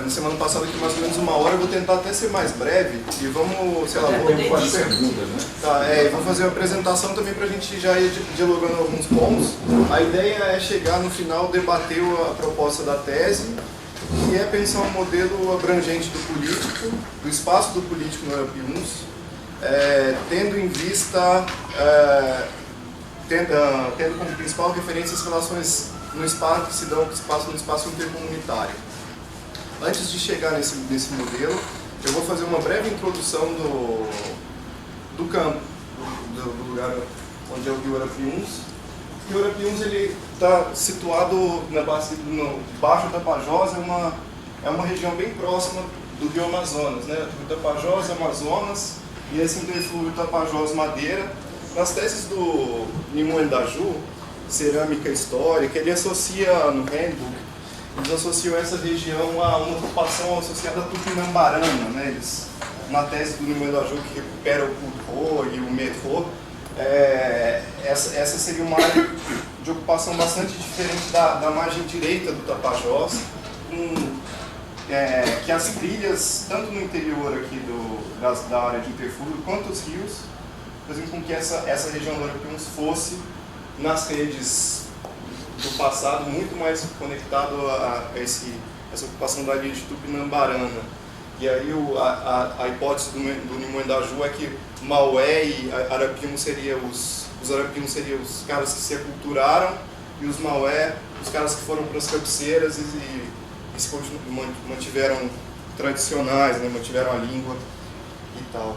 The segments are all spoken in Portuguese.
na semana passada aqui mais ou menos 1 hora, eu vou tentar até ser mais breve e vamos, sei lá, vamos fazer perguntas, né? Tá, vou fazer uma apresentação também para a gente já ir dialogando alguns pontos. A ideia é chegar no final, debater a proposta da tese, que é pensar um modelo abrangente do político, do espaço do político no Arapiuns, tendo em vista, tendo como principal referência as relações no espaço que se dão no espaço intercomunitário. Antes de chegar nesse modelo, eu vou fazer uma breve introdução do campo, do lugar onde é o Rio Arapiuns. O Rio Arapiuns está situado no Baixo Tapajós, é uma região bem próxima do Rio Amazonas, né? O Tapajós, Amazonas e esse interflúvio Tapajós-Madeira. Nas teses do Nimon Endaju, Cerâmica Histórica, ele associa no handbook, eles associam essa região a uma ocupação associada a Tupinambarana, né? Eles, na tese do Nimon Endaju, que recupera o Kudro e o Medro, essa seria uma área de ocupação bastante diferente da margem direita do Tapajós, que as trilhas, tanto no interior aqui da área de interflúvio, quanto os rios, fazem com que essa região do Arapiuns fosse, nas redes do passado, muito mais conectado a essa ocupação da ilha de Tupinambarana. E aí a hipótese do Nimon Endaju é que Maué e Arapiuns seriam os caras que se aculturaram, e os Maué, os caras que foram para as cabeceiras e se mantiveram tradicionais, né, mantiveram a língua e tal.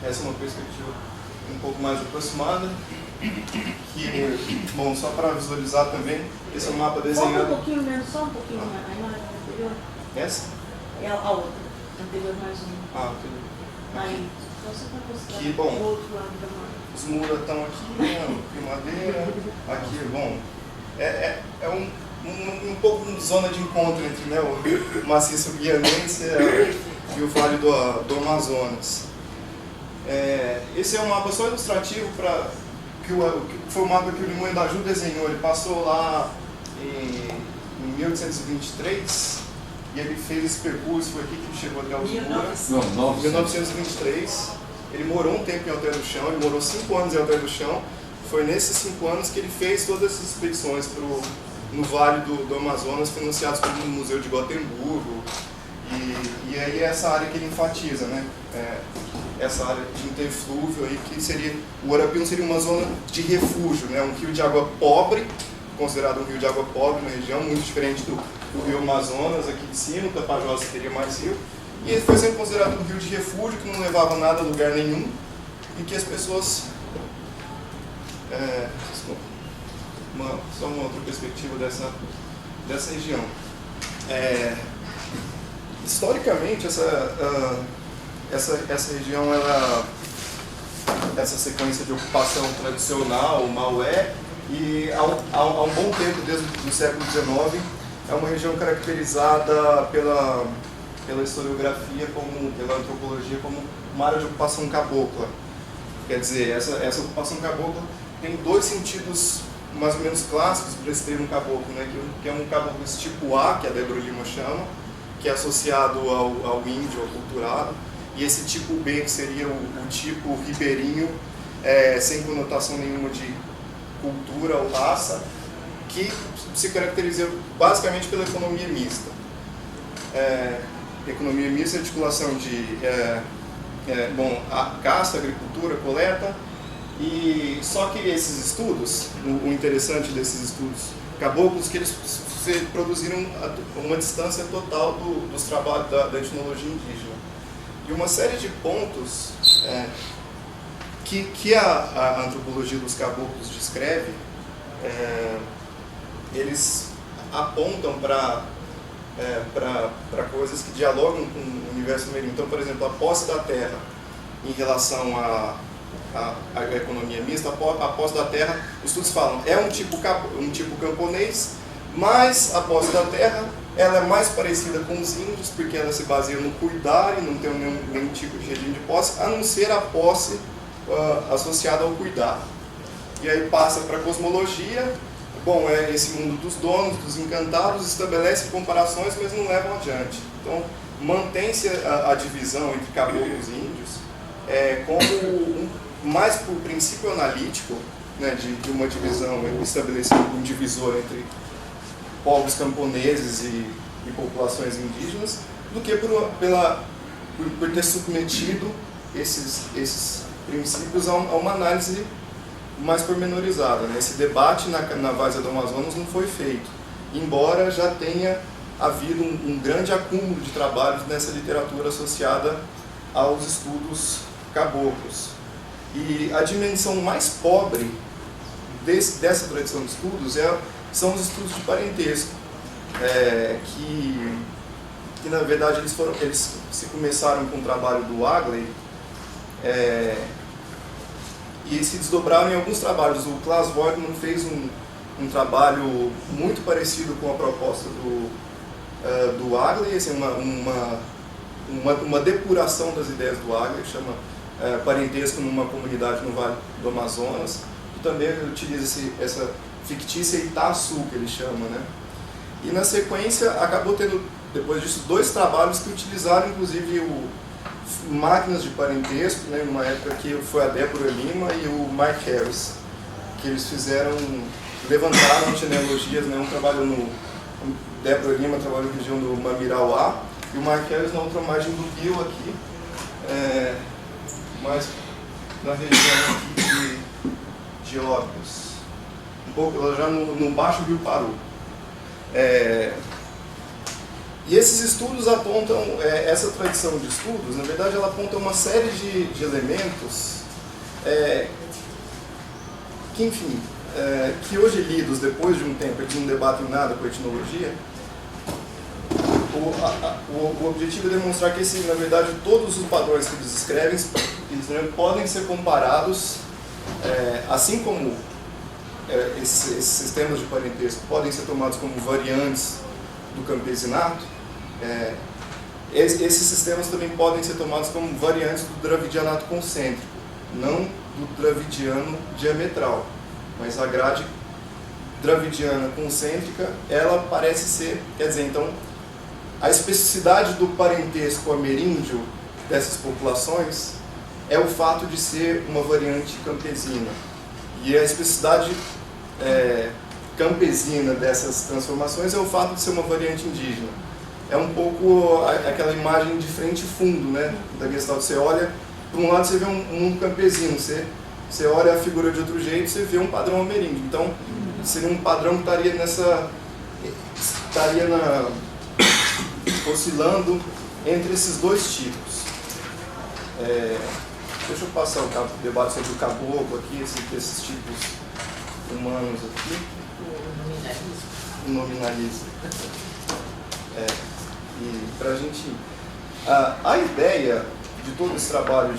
Essa é uma perspectiva um pouco mais aproximada. Bom, só para visualizar também, esse é um mapa desenhado. Só um pouquinho mais, a imagem anterior. Essa? É a outra, anterior mais uma. Tudo. Aí, só você para mostrar aqui, bom, o outro lado da mão. Os muros estão aqui, né, de madeira. Aqui, bom, é um pouco de zona de encontro entre, né, o maciço guianense e o Vale do Amazonas. Esse é um mapa só ilustrativo para que foi o mapa que o Nimon Endaju desenhou. Ele passou lá em 1823 e ele fez esse percurso, foi aqui que ele chegou até os muros. Em 1923. Ele morou um tempo em Alter do Chão, ele morou 5 anos em Alter do Chão. Foi nesses 5 anos que ele fez todas essas expedições no Vale do Amazonas, financiados pelo Museu de Gotemburgo. E aí é essa área que ele enfatiza, né? Essa área de interflúvio aí, que seria, o Arapiuns seria uma zona de refúgio, né? Um rio de água pobre, considerado um rio de água pobre na região, muito diferente do rio Amazonas aqui de cima. O Tapajós teria mais rio, e ele foi sempre considerado um rio de refúgio, que não levava nada a lugar nenhum, e que as pessoas... só uma outra perspectiva dessa região. Historicamente, essa região, essa sequência de ocupação tradicional, Maué, e há um bom tempo, desde o século XIX, é uma região caracterizada pela historiografia, pela antropologia, como uma área de ocupação cabocla. Quer dizer, essa ocupação cabocla tem 2 sentidos mais ou menos clássicos para esse termo caboclo, né? Que é um caboclo tipo A, que a Débora Lima chama, que é associado ao índio, ao culturado, e esse tipo B, que seria o tipo ribeirinho, sem conotação nenhuma de cultura ou raça, que se caracteriza basicamente pela economia mista. Economia mista é articulação de caça, agricultura, coleta, e só que esses estudos, o interessante desses estudos caboclos, que eles produziram uma distância total dos trabalhos da etnologia indígena. E uma série de pontos que a antropologia dos caboclos descreve, eles apontam para coisas que dialogam com o universo ameríndio. Então, por exemplo, a posse da terra em relação à economia mista, a posse da terra, os estudos falam, é um tipo camponês, mas a posse da terra ela é mais parecida com os índios, porque ela se baseia no cuidar e não tem nenhum tipo de regime de posse, a não ser a posse associada ao cuidar. E aí passa para a cosmologia, bom, é esse mundo dos donos, dos encantados, estabelece comparações, mas não levam adiante. Então, mantém-se a divisão entre caboclos e índios como mais por princípio analítico, né, de uma divisão estabelecida um divisor entre povos camponeses e populações indígenas, do que por ter submetido esses princípios a uma análise mais pormenorizada, né? Esse debate na Várzea do Amazonas não foi feito, embora já tenha havido um grande acúmulo de trabalhos nessa literatura associada aos estudos caboclos. E a dimensão mais pobre dessa tradição de estudos são os estudos de parentesco, que na verdade eles se começaram com o trabalho do Agley, e se desdobraram em alguns trabalhos. O Klaas Voigtman fez um trabalho muito parecido com a proposta do Agley, assim, uma depuração das ideias do Agley, que chama Parentesco numa Comunidade no Vale do Amazonas, e também utiliza essa fictícia Itaçu, que ele chama, né? E na sequência acabou tendo, depois disso, 2 trabalhos que utilizaram inclusive máquinas de parentesco, né, numa época que foi a Débora Lima e o Mark Harris, que eles levantaram genealogias, né, um trabalho Débora Lima trabalhou na região do Mamirauá, e o Mark Harris na outra margem do rio aqui, mais na região aqui de Óbidos, um pouco já no Baixo Rio Paru. E esses estudos apontam, essa tradição de estudos, na verdade, ela aponta uma série de elementos que, enfim, que hoje lidos depois de um tempo, eles não debatem nada com a etnologia. O objetivo é demonstrar que, na verdade, todos os padrões que eles escrevem eles podem ser comparados, assim como esses sistemas de parentesco podem ser tomados como variantes do campesinato, esses sistemas também podem ser tomados como variantes do dravidianato concêntrico, não do dravidiano diametral, mas a grade dravidiana concêntrica, ela parece ser, quer dizer, então, a especificidade do parentesco ameríndio dessas populações é o fato de ser uma variante campesina, e a especificidade campesina dessas transformações é o fato de ser uma variante indígena. É um pouco aquela imagem de frente e fundo, né, da Gestalt. Você olha, por um lado você vê um mundo campesino, você olha a figura de outro jeito, você vê um padrão ameríndio. Então, seria um padrão que estaria oscilando entre esses 2 tipos. Deixa eu passar o debate sobre o caboclo aqui, esses tipos humanos aqui. O nominalismo. E para a gente... A ideia de todo esse trabalho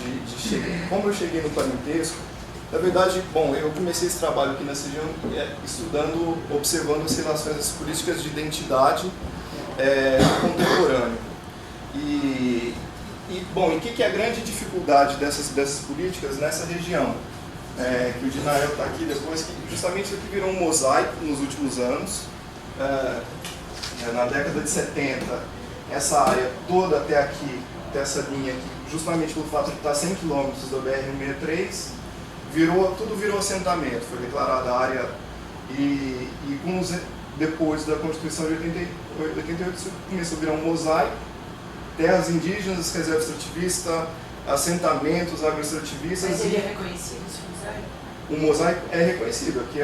como eu cheguei no parentesco, na verdade, bom, eu comecei esse trabalho aqui nessa região observando as relações, as políticas de identidade contemporâneo. E o que é a grande dificuldade dessas políticas nessa região? Que o Dinael está aqui depois, que justamente isso aqui virou um mosaico nos últimos anos. Na década de 70, essa área toda até aqui, até essa linha aqui, justamente pelo fato de estar a 100 km da BR-163, tudo virou assentamento, foi declarada área, e depois da Constituição de 88, isso começou a virar um mosaico, terras indígenas, reserva extrativista, assentamentos agroextrativistas. Mas ele é reconhecido, esse mosaico? O mosaico é reconhecido, aqui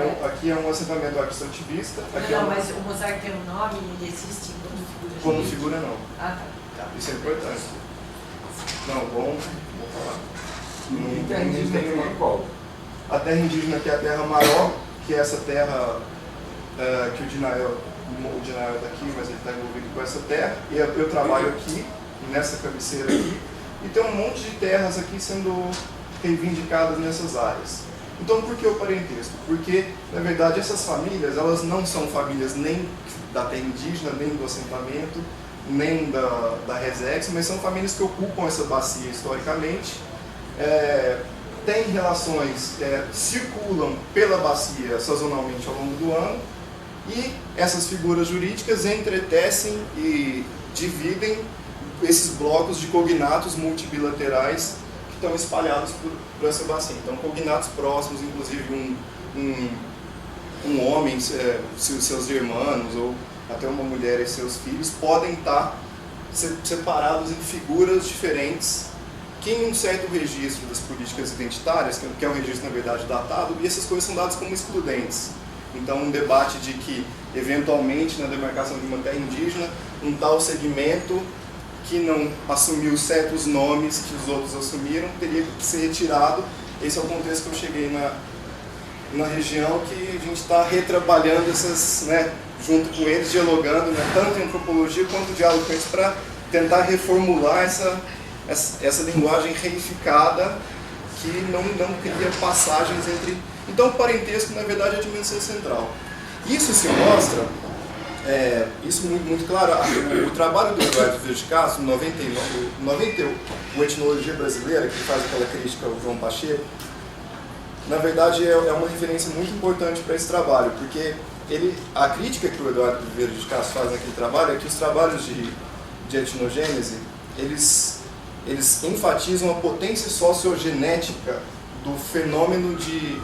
é um assentamento agroextrativista. Mas o mosaico tem um nome e ele existe como figura? Como figura, não. Ah, tá. Isso é importante. Não, vou falar. E terra indígena tem qual? A terra indígena aqui é a terra Maró, que é essa terra que o Dinael está aqui, mas ele está envolvido com essa terra. E eu trabalho aqui, nessa cabeceira aqui, e tem um monte de terras aqui sendo reivindicadas nessas áreas. Então, por que o parentesco? Porque, na verdade, essas famílias, elas não são famílias nem da terra indígena, nem do assentamento, nem da Resex, mas são famílias que ocupam essa bacia historicamente, têm relações, circulam pela bacia sazonalmente ao longo do ano, E essas figuras jurídicas entretecem e dividem esses blocos de cognatos multibilaterais que estão espalhados por essa bacia. Então, cognatos próximos, inclusive um homem, seus irmãos, ou até uma mulher e seus filhos, podem estar separados em figuras diferentes, que em um certo registro das políticas identitárias, que é um registro, na verdade, datado, e essas coisas são dadas como excludentes. Então, um debate de que, eventualmente, na demarcação de uma terra indígena, um tal segmento que não assumiu certos nomes que os outros assumiram, teria que ser retirado. Esse é o contexto que eu cheguei na região, que a gente está retrabalhando essas, junto com eles, dialogando, tanto em antropologia quanto diálogo com eles, para tentar reformular essa linguagem reificada que não cria passagens entre... Então, o parentesco, na verdade, é a dimensão central. Isso se mostra, isso muito claro, o trabalho do Eduardo Vieira de Castro, em 91, o Etnologia Brasileira, que faz aquela crítica ao João Pacheco, na verdade é uma referência muito importante para esse trabalho, porque a crítica que o Eduardo Vieira de Castro faz naquele trabalho é que os trabalhos de etnogênese, eles enfatizam a potência sociogenética do fenômeno de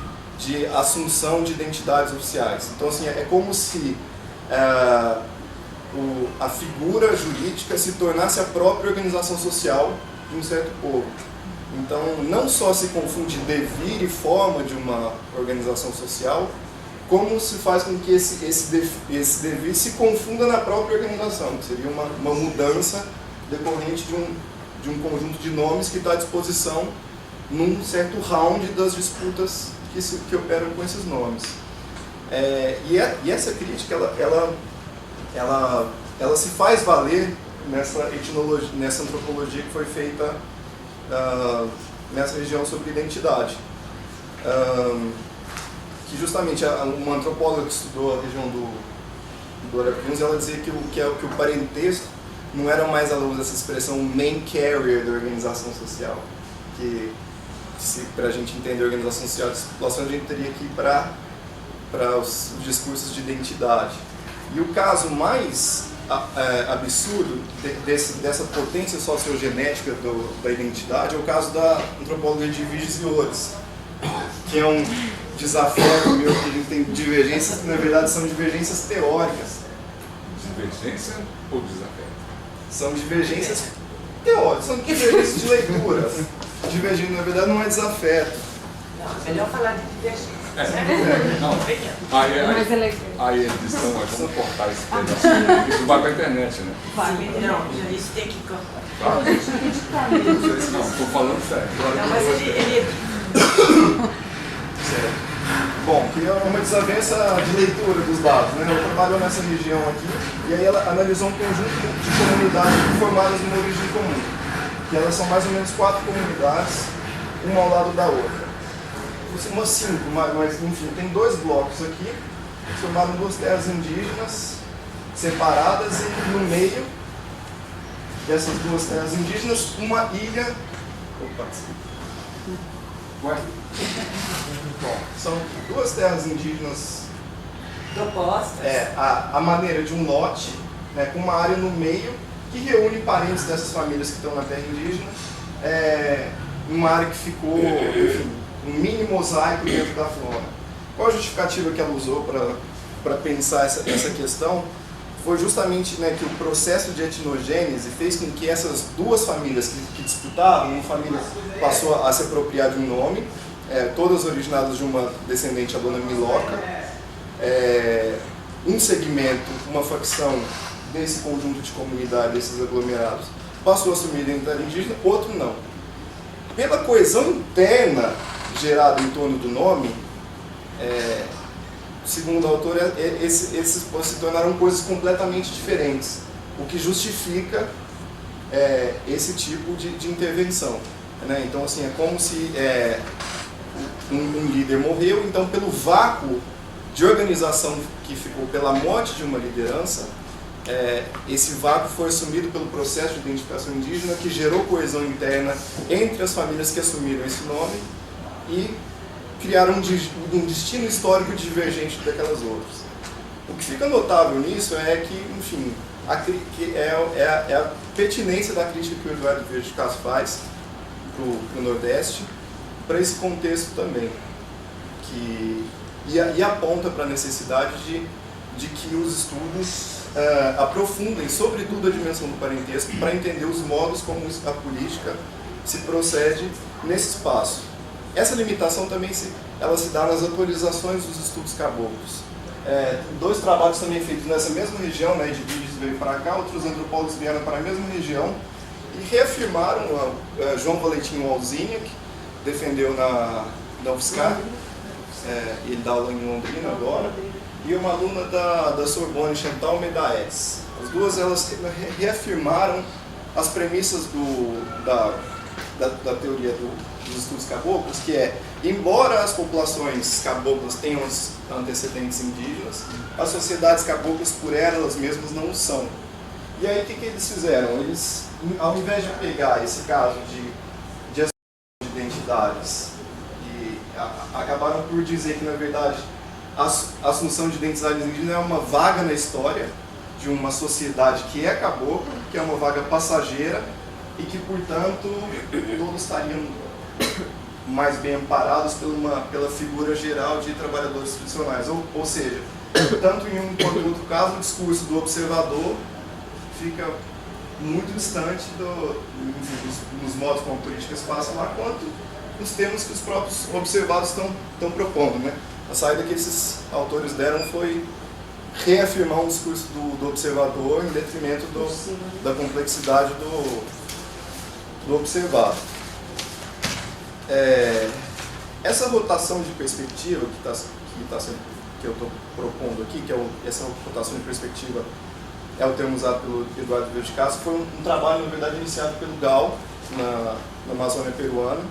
assunção de identidades oficiais. Então, assim, é como se a figura jurídica se tornasse a própria organização social de um certo povo. Então, não só se confunde devir e forma de uma organização social, como se faz com que esse devir se confunda na própria organização, que seria uma mudança decorrente de um conjunto de nomes que está à disposição num certo round das disputas que operam com esses nomes. E essa crítica, ela se faz valer nessa antropologia que foi feita nessa região sobre identidade. Que justamente uma antropóloga que estudou a região do Arapiuns, ela dizia que o parentesco não era mais a luz dessa expressão main carrier da organização social, que para a gente entender a organização social de população, a gente teria que ir para os discursos de identidade. E o caso mais absurdo dessa potência sociogenética da identidade é o caso da antropóloga de Viges e Ores, que é um desafeto meu, que a gente tem divergências que na verdade são divergências teóricas. Divergência ou desafeto? São divergências teóricas, são divergências de leitura. Divergência, na verdade, não é desafeto. Não, é melhor falar de divergência. Não. Aí eles estão vamos cortar esse pedaço. Isso vai para a internet, né? Não, isso tem que cortar. Claro. Não, estou falando sério. Não, mas ele... Certo. Bom, que é uma desavença de leitura dos dados, né? Ela trabalhou nessa região aqui e aí ela analisou um conjunto de comunidades formadas numa origem comum. Que elas são mais ou menos 4 comunidades, uma ao lado da outra. Umas 5, mas enfim, tem 2 blocos aqui, formados em 2 terras indígenas, separadas, e no meio dessas 2 terras indígenas, uma ilha. Opa, Ué? Bom, são 2 terras indígenas propostas. A maneira de um lote, com uma área no meio, que reúne parentes dessas famílias que estão na terra indígena, uma área que ficou, enfim, um mini mosaico dentro da flora. Qual a justificativa que ela usou para pensar essa questão? Foi justamente que o processo de etnogênese fez com que essas 2 famílias que disputavam, uma família passou a se apropriar de um nome, todas originadas de uma descendente, a dona Miloca, um segmento, uma facção desse conjunto de comunidade, desses aglomerados, passou a assumir a identidade indígena, outro não. Pela coesão interna gerada em torno do nome, segundo a autora, esses se tornaram coisas completamente diferentes, o que justifica esse tipo de intervenção. Então, assim, é como se um líder morreu, então pelo vácuo de organização que ficou pela morte de uma liderança, esse vácuo foi assumido pelo processo de identificação indígena, que gerou coesão interna entre as famílias que assumiram esse nome e criaram um destino histórico divergente daquelas outras. O que fica notável nisso é que, enfim, é a pertinência da crítica que o Eduardo Vieira de Castro faz para o Nordeste, para esse contexto também, e aponta para a necessidade de que os estudos aprofundem, sobretudo, a dimensão do parentesco, para entender os modos como a política se procede nesse espaço. Essa limitação também ela se dá nas atualizações dos estudos caboclos. Dois trabalhos também feitos nessa mesma região, né, Edviges veio para cá, outros antropólogos vieram para a mesma região e reafirmaram João Valentim Alzinha, que defendeu na UFSCar, ele dá aula em Londrina agora, e uma aluna da Sorbonne, Chantal Medaes. As duas elas reafirmaram as premissas da teoria dos estudos caboclos, que embora as populações caboclas tenham antecedentes indígenas, as sociedades caboclas por elas mesmas não o são. E aí o que eles fizeram? Eles, ao invés de pegar esse caso de identidades, e acabaram por dizer que, na verdade, a assunção de identidades indígenas é uma vaga na história de uma sociedade que é cabocla, que é uma vaga passageira, e que, portanto, todos estariam mais bem amparados pela figura geral de trabalhadores tradicionais. Ou seja, tanto em um quanto em outro caso, o discurso do observador fica muito distante dos modos como a política se passa lá, quanto os temas que os próprios observados estão propondo, né? A saída que esses autores deram foi reafirmar um discurso do observador em detrimento da complexidade do observado. Essa rotação de perspectiva que eu estou propondo aqui, essa rotação de perspectiva é o termo usado pelo Eduardo Vieira de Castro, foi um trabalho, na verdade, iniciado pelo GAL, na Amazônia peruana,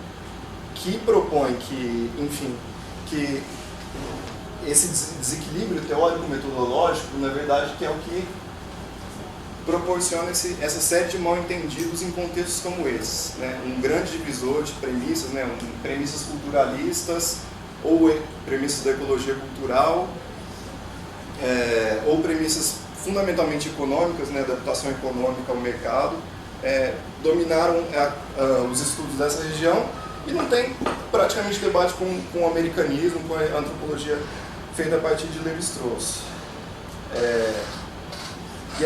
que propõe que, enfim, que esse desequilíbrio teórico-metodológico, na verdade, que é o que proporciona essa série de mal-entendidos em contextos como esses, né? Um grande divisor de premissas, né? Premissas culturalistas, ou premissas da ecologia cultural, ou premissas fundamentalmente econômicas, né? Adaptação econômica ao mercado, dominaram os estudos dessa região, e não tem praticamente debate com o americanismo, com a antropologia feita a partir de Lévi-Strauss. E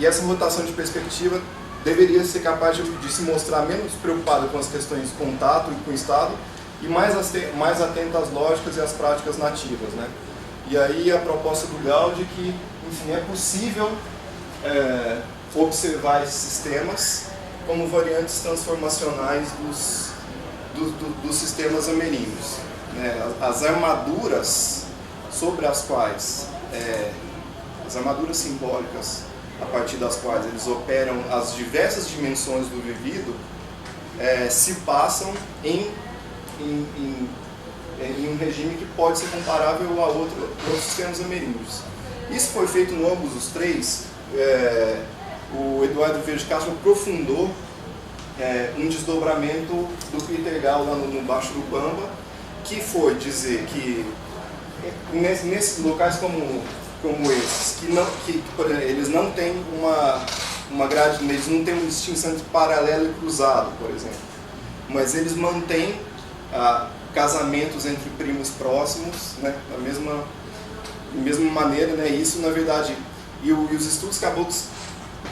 essa rotação de perspectiva deveria ser capaz de se mostrar menos preocupada com as questões de contato e com o Estado e mais atenta às lógicas e às práticas nativas, né? E aí a proposta do Gal de que, enfim, é possível observar esses sistemas como variantes transformacionais dos sistemas ameríndios, né? As armaduras sobre as quais as armaduras simbólicas a partir das quais eles operam as diversas dimensões do vivido se passam em um regime que pode ser comparável a outros sistemas ameríndios. Isso foi feito no ambos os três. O Eduardo Vieira de Castro aprofundou um desdobramento do Peter Gal lá no Baixo do Bamba, que foi dizer que nesses locais como esses, eles não têm uma grade, eles não têm uma distinção entre paralelo e cruzado, por exemplo, mas eles mantêm casamentos entre primos próximos, né, da mesma maneira, né, isso na verdade, e os estudos caboclos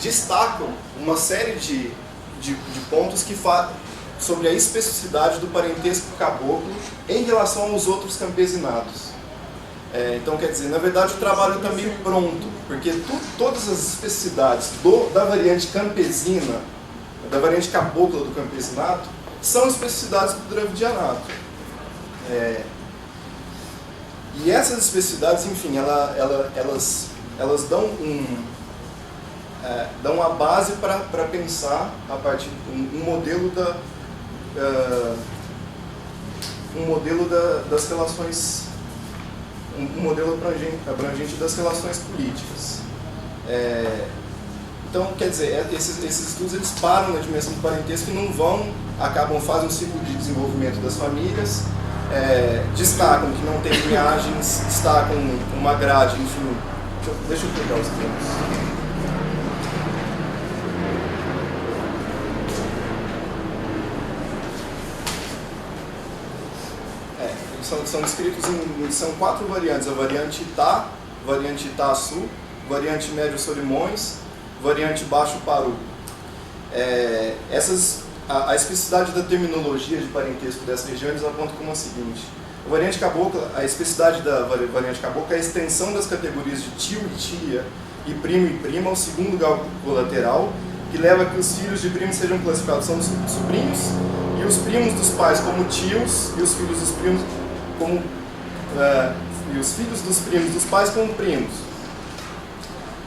destacam uma série de pontos que falam sobre a especificidade do parentesco caboclo em relação aos outros campesinatos. Então, quer dizer, na verdade o trabalho está meio pronto, porque todas as especificidades da variante campesina, da variante cabocla do campesinato, são especificidades do dravidianato. E essas especificidades, enfim, elas dão a base para pensar a partir de um modelo das relações, um modelo abrangente das relações políticas. Então, quer dizer, esses estudos eles param na dimensão do parentesco e fazem um ciclo de desenvolvimento das famílias, destacam que não tem linhagens, destacam uma grade, enfim, Deixa eu pegar os termos. São descritos são 4 variantes: a variante Itá, variante Itaçu, variante Médio Solimões, variante Baixo Paru. A especificidade da terminologia de parentesco dessa região eles apontam como a seguinte: a variante cabocla, a especificidade da variante cabocla é a extensão das categorias de tio e tia e primo e prima ao segundo grau colateral, que leva a que os filhos de primos sejam classificados como sobrinhos e os primos dos pais como tios e os filhos dos primos como e os filhos dos primos dos pais como primos.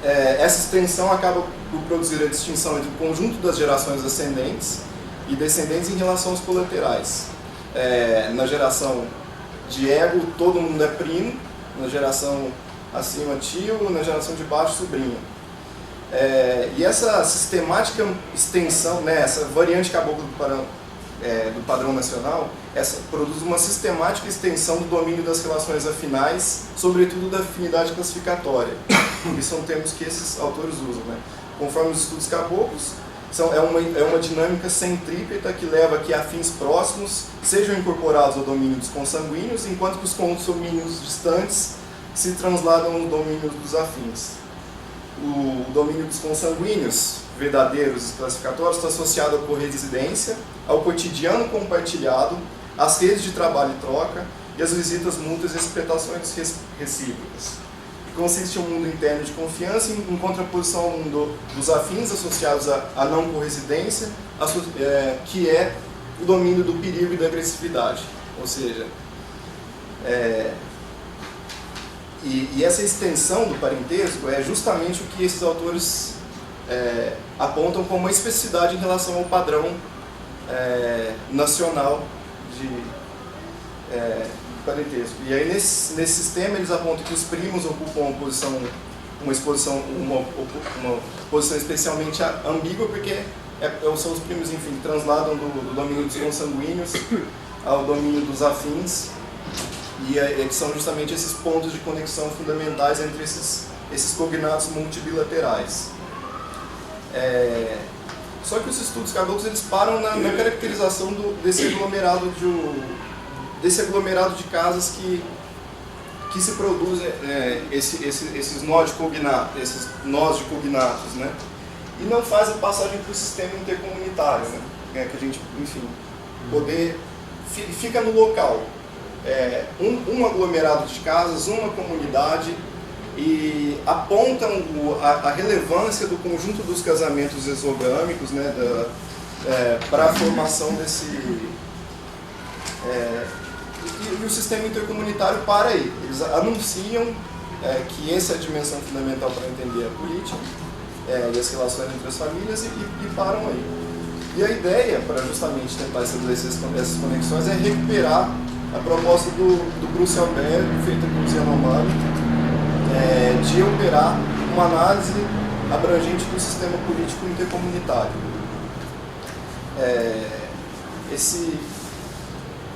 Essa extensão acaba por produzir a distinção entre o conjunto das gerações ascendentes e descendentes em relação aos colaterais. Na geração de ego, todo mundo é primo; na geração acima, tio; na geração de baixo, sobrinho. E essa sistemática extensão, né, essa variante cabocla do padrão nacional, produz uma sistemática extensão do domínio das relações afinais, sobretudo da afinidade classificatória, que são termos que esses autores usam, né? Conforme os estudos caboclos, é uma dinâmica centrípeta que leva a que afins próximos sejam incorporados ao domínio dos consanguíneos, enquanto que os consanguíneos distantes se transladam no domínio dos afins. O domínio dos consanguíneos verdadeiros e classificatórios está associado à corresidência, ao cotidiano compartilhado, às redes de trabalho e troca e às visitas mútuas e expectações recíprocas. Consiste em um mundo interno de confiança em contraposição ao mundo dos afins associados à não corresidência, que é o domínio do perigo e da agressividade. Ou seja, e essa extensão do parentesco é justamente o que esses autores apontam como uma especificidade em relação ao padrão nacional de parentesco. E aí nesse sistema eles apontam que os primos ocupam uma posição especialmente ambígua, porque são os primos, enfim, que transladam do domínio dos consanguíneos ao domínio dos afins, e que são justamente esses pontos de conexão fundamentais entre esses cognatos multibilaterais. Só que os estudos caboclos eles param na caracterização desse aglomerado de casas que se produzem esses nós de cognatos, né? E não faz a passagem para o sistema intercomunitário, né? Que a gente, enfim, fica no local. Um aglomerado de casas, uma comunidade, e apontam a relevância do conjunto dos casamentos exogâmicos, né, para a formação desse... E o sistema intercomunitário para aí. Eles anunciam que essa é a dimensão fundamental para entender a política e as relações entre as famílias e param aí. E a ideia, para justamente tentar estabelecer essas conexões, é recuperar a proposta do Bruce Albert, feita por Yanomami, de operar uma análise abrangente do sistema político intercomunitário.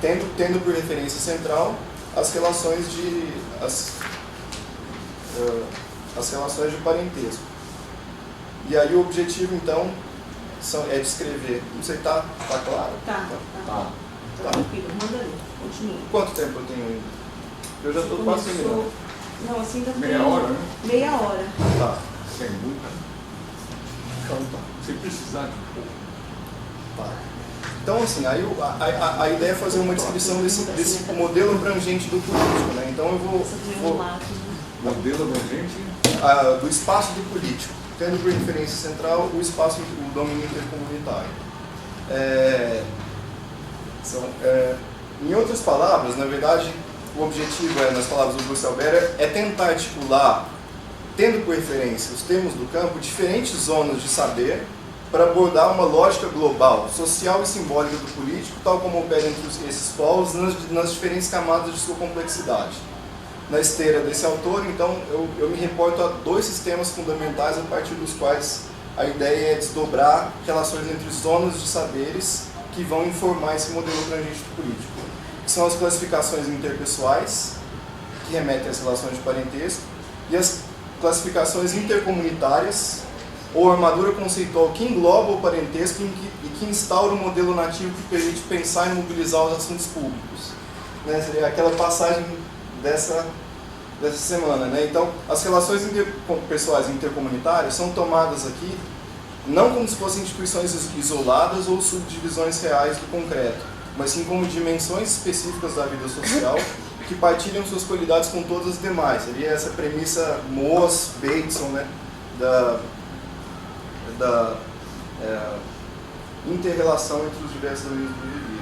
Tendo por referência central as relações de parentesco. E aí o objetivo, então, é descrever. Não sei, tá claro? Tá. Tranquilo, manda aí, continua. Quanto tempo eu tenho ainda? Eu já estou quase terminando. Não, assim ainda tem... Meia hora, né? Meia hora. Tá. Tem muita. Então tá. Se precisar de pouco. Tá. Então, assim, aí a ideia é fazer uma descrição desse modelo abrangente do político, né? Então eu vou modelo abrangente? Do espaço do político, tendo por referência central o domínio intercomunitário. Em outras palavras, na verdade, o objetivo, nas palavras do Bruce Albert, é tentar articular, tendo por referência os termos do campo, diferentes zonas de saber para abordar uma lógica global, social e simbólica do político, tal como opera entre esses povos nas diferentes camadas de sua complexidade. Na esteira desse autor, então, eu me reporto a 2 sistemas fundamentais a partir dos quais a ideia é desdobrar relações entre zonas de saberes que vão informar esse modelo abrangente do político, que são as classificações interpessoais, que remetem às relações de parentesco, e as classificações intercomunitárias ou armadura conceitual que engloba o parentesco e que instaura um modelo nativo que permite pensar e mobilizar os assuntos públicos. Né? Seria aquela passagem dessa semana. Né? Então, as relações interpessoais e intercomunitárias são tomadas aqui não como se fossem instituições isoladas ou subdivisões reais do concreto, mas sim como dimensões específicas da vida social que partilham suas qualidades com todas as demais. Seria essa premissa Moas-Bateson, né? da inter-relação entre os diversos domínios do indivíduo.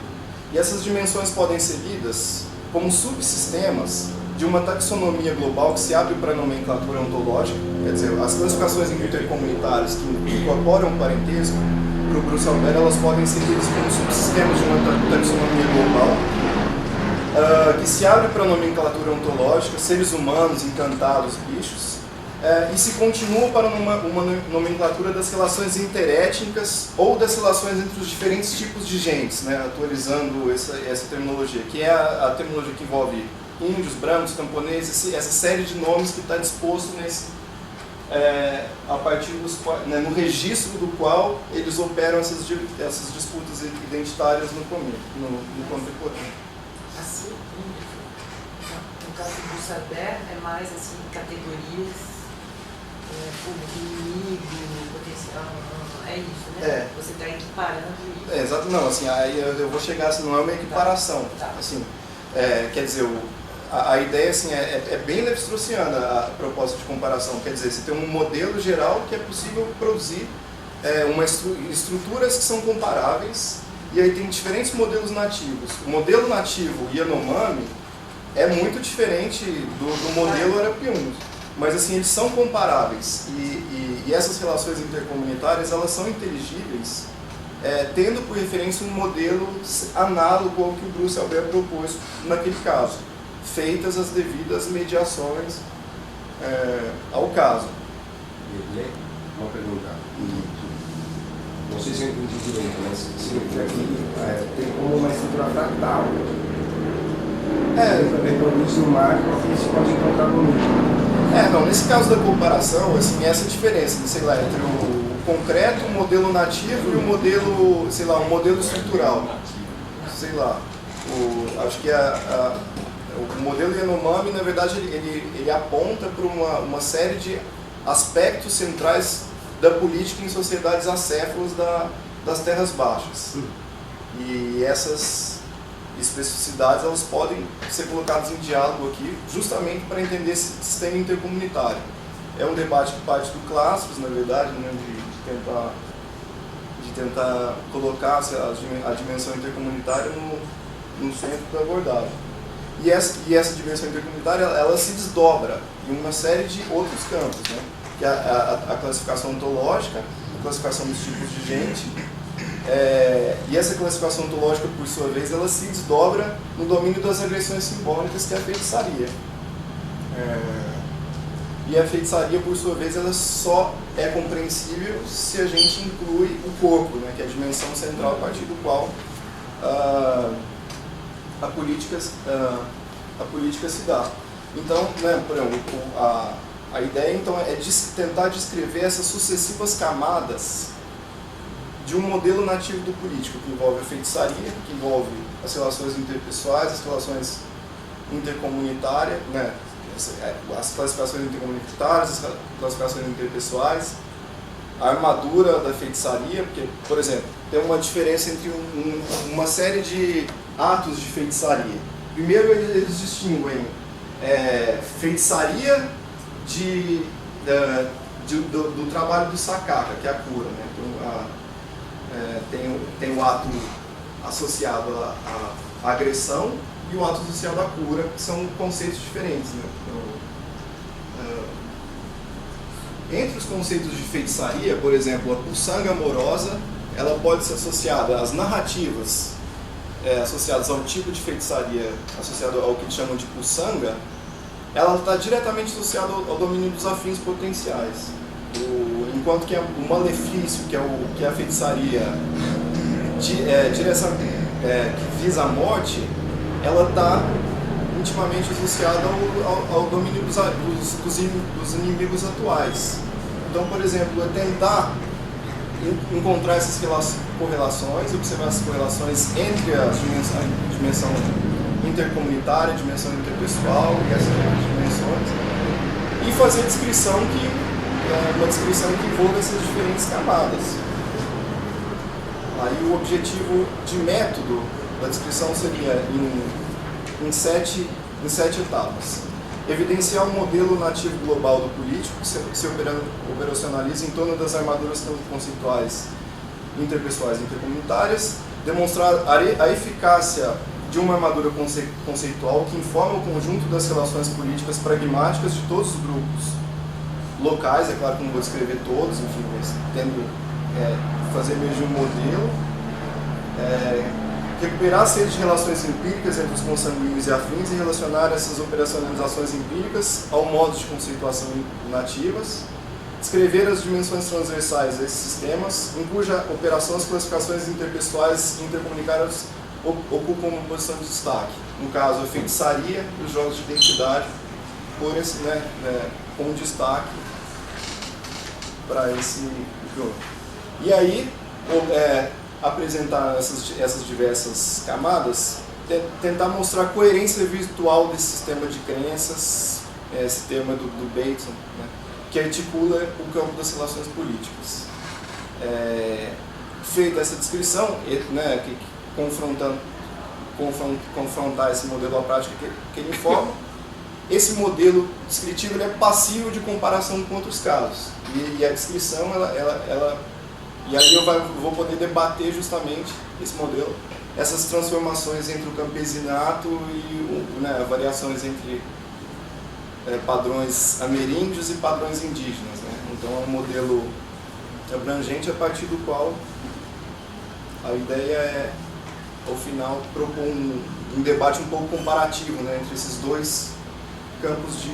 E essas dimensões podem ser lidas como subsistemas de uma taxonomia global que se abre para a nomenclatura ontológica, quer dizer, as classificações intercomunitárias que incorporam o parentesco, para o Bruce Albert, elas podem ser lidas como subsistemas de uma taxonomia global, que se abre para a nomenclatura ontológica, seres humanos, encantados, bichos, e se continua para uma nomenclatura das relações interétnicas ou das relações entre os diferentes tipos de gentes, né, atualizando essa terminologia, que é a terminologia que envolve índios, brancos, camponeses, essa série de nomes que está disposto a partir né, no registro do qual eles operam essas disputas identitárias no contemporâneo. Assim, no caso do Saber, é mais assim, categorias, inimigo, potencial, é isso, né? Você está equiparando isso. Exato, não, assim, aí eu vou chegar, assim, não é uma equiparação, assim, quer dizer, a ideia assim, é bem levi-straussiana a proposta de comparação, quer dizer, você tem um modelo geral que é possível produzir estruturas que são comparáveis, e aí tem diferentes modelos nativos. O modelo nativo Yanomami é muito diferente do modelo Arapiuns, mas assim, eles são comparáveis, e essas relações intercomunitárias elas são inteligíveis, tendo por referência um modelo análogo ao que o Bruce Albert propôs naquele caso, feitas as devidas mediações ao caso. Uma pergunta. Não sei se eu entendi direito, mas significa que tem como uma estrutura fractal. Reproduz no mar e se pode encontrar no mundo. Não, nesse caso da comparação, assim, essa diferença, sei lá, entre o concreto, o modelo nativo e o modelo, sei lá, um modelo estrutural. Sei lá, acho que o modelo Yanomami, na verdade, ele aponta para uma série de aspectos centrais da política em sociedades acéfalas das terras baixas. E essas especificidades elas podem ser colocadas em diálogo aqui, justamente para entender esse sistema intercomunitário. É um debate que parte do Clássicos, na verdade, né, de tentar colocar a dimensão intercomunitária no centro da abordagem. E essa dimensão intercomunitária ela se desdobra em uma série de outros campos, né? Que é a classificação ontológica, a classificação dos tipos de gente, e essa classificação ontológica, por sua vez, ela se desdobra no domínio das agressões simbólicas, que é a feitiçaria. E a feitiçaria, por sua vez, ela só é compreensível se a gente inclui o corpo, né? Que é a dimensão central a partir do qual a política se dá. Então, né, por exemplo, a ideia então é tentar descrever essas sucessivas camadas de um modelo nativo do político, que envolve a feitiçaria, que envolve as relações interpessoais, as relações intercomunitárias, né, as classificações intercomunitárias, as classificações interpessoais, a armadura da feitiçaria, porque, por exemplo, tem uma diferença entre uma série de atos de feitiçaria. Primeiro, eles distinguem feitiçaria do trabalho do sakaka, que é a cura, né? Então, tem o ato associado à agressão e o ato associado à cura, que são conceitos diferentes, né? Entre os conceitos de feitiçaria, por exemplo, a puçanga amorosa, ela pode ser associada às narrativas associadas ao tipo de feitiçaria, associado ao que chamam de puçanga, ela está diretamente associada ao domínio dos afins potenciais. Enquanto que o malefício, que é a feitiçaria que visa a morte, ela está intimamente associada ao domínio dos inimigos atuais. Então, por exemplo, é tentar encontrar essas correlações, observar essas correlações entre a dimensão intercomunitária, a dimensão interpessoal e essas outras dimensões, e fazer uma descrição que envolva essas diferentes camadas. Aí o objetivo de método da descrição seria em sete etapas. Evidenciar um modelo nativo global do político que se operacionaliza em torno das armaduras conceituais interpessoais e intercomunitárias, demonstrar a eficácia de uma armadura conceitual que informa o conjunto das relações políticas pragmáticas de todos os grupos locais, é claro que não vou descrever todos, enfim, mas fazer emergir um modelo, recuperar a série de relações empíricas entre os consanguíneos e afins e relacionar essas operacionalizações empíricas ao modo de conceituação nativas, descrever as dimensões transversais desses sistemas, em cuja operação as classificações interpessoais e intercomunitárias ocupam uma posição de destaque. No caso, a feitiçaria e os jogos de identidade, como destaque para esse jogo. E aí, apresentar essas diversas camadas, tentar mostrar a coerência virtual desse sistema de crenças, esse tema do Bateson, né, que articula o campo das relações políticas. Feita essa descrição, né, confrontar esse modelo à prática que ele informa, esse modelo descritivo ele é passível de comparação com outros casos. E a descrição, e aí eu vou poder debater justamente esse modelo, essas transformações entre o campesinato e variações entre padrões ameríndios e padrões indígenas, né? Então é um modelo abrangente a partir do qual a ideia é, ao final, propor um debate um pouco comparativo, né, entre esses dois campos de